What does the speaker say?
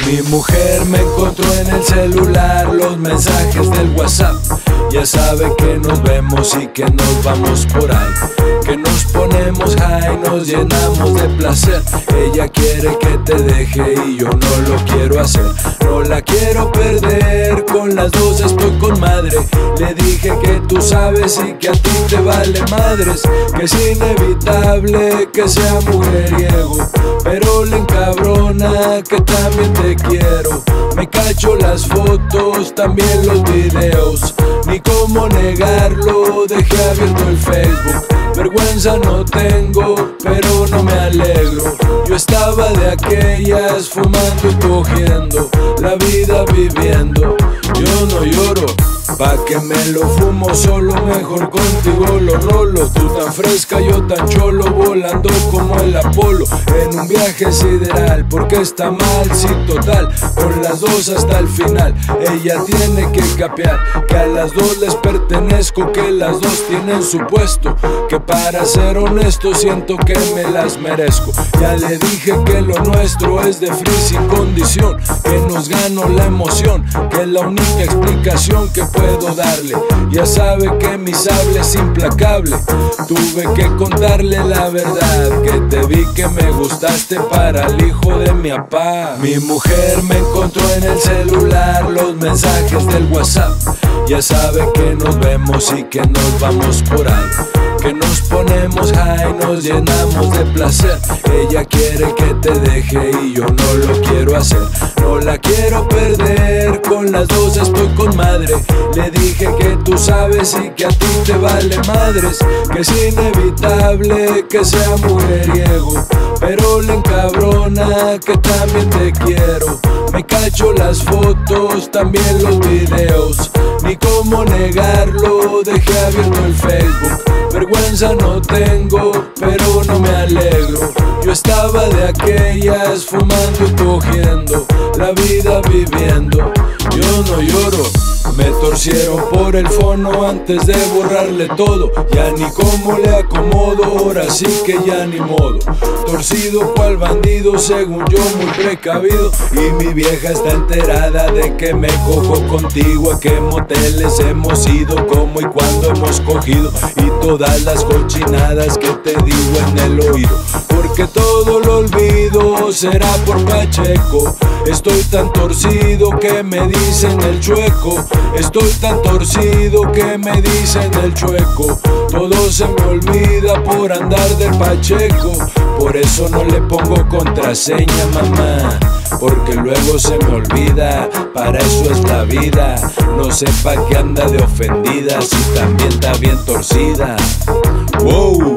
Mi mujer me encontró en el celular los mensajes del WhatsApp. Ya sabe que nos vemos y que nos vamos por ahí, que nos ponemos high, nos llenamos de placer. Ella quiere que te deje y yo no lo quiero hacer. No la quiero perder, con las dos estoy con madre. Le dije que tú sabes y que a ti te vale madres, que es inevitable que sea mujeriego, pero le encabrona que también te quiero. Me cacho las fotos, también los videos, ni cómo negarlo, dejé abierto el Facebook. Vergüenza no tengo, pero no me alegro. Yo estaba de aquellas, fumando y cogiendo, la vida viviendo. Yo no lloro, pa' que me lo fumo solo, mejor contigo lo rolo. Tú tan fresca, yo tan cholo, volando como el Apolo en un viaje sideral. Porque está mal, sí total, con las dos hasta el final. Ella tiene que capear que a las dos les pertenezco, que las dos tienen su puesto, que para ser honesto siento que me las merezco. Ya le dije que lo nuestro es de free sin condición, que nos ganó la emoción, que es la única explicación que puedo darle. Ya sabe que mi sable es implacable. Tuve que contarle la verdad, que te vi que me gustaste para el hijo de mi papá. Mi mujer me encontró en el celular los mensajes del WhatsApp. Ya sabe que nos vemos y que nos vamos por ahí, que nos ponemos high, nos llenamos de placer. Ella quiere que te deje y yo no lo quiero hacer. No la quiero perder, con las dos estoy con madre. Le dije que tú sabes y que a ti te vale madres, que es inevitable que sea mujeriego, pero le encabrona que también te quiero. Me cacho las fotos, también los videos, ni cómo negarlo, dejé abierto el Facebook. Vergüenza no tengo, pero no me alegro. Yo estaba de aquellas, fumando y cogiendo, la vida viviendo. Yo no lloro, me torcieron por el fono antes de borrarle todo. Ya ni cómo le acomodo, ahora sí que ya ni modo. Torcido cual bandido, según yo muy precavido. Y mi vieja está enterada de que me cojo contigo. A qué moteles hemos ido, cómo y cuándo hemos cogido, y todas las cochinadas que te digo en el oído. Porque todo lo olvido, será por Pacheco. Estoy tan torcido que me dicen el chueco. Estoy tan torcido que me dicen el chueco. Todo se me olvida por andar de Pacheco. Por eso no le pongo contraseña, mamá, porque luego se me olvida. Para eso es la vida. No sepa que anda de ofendida, si también está bien torcida. Wow.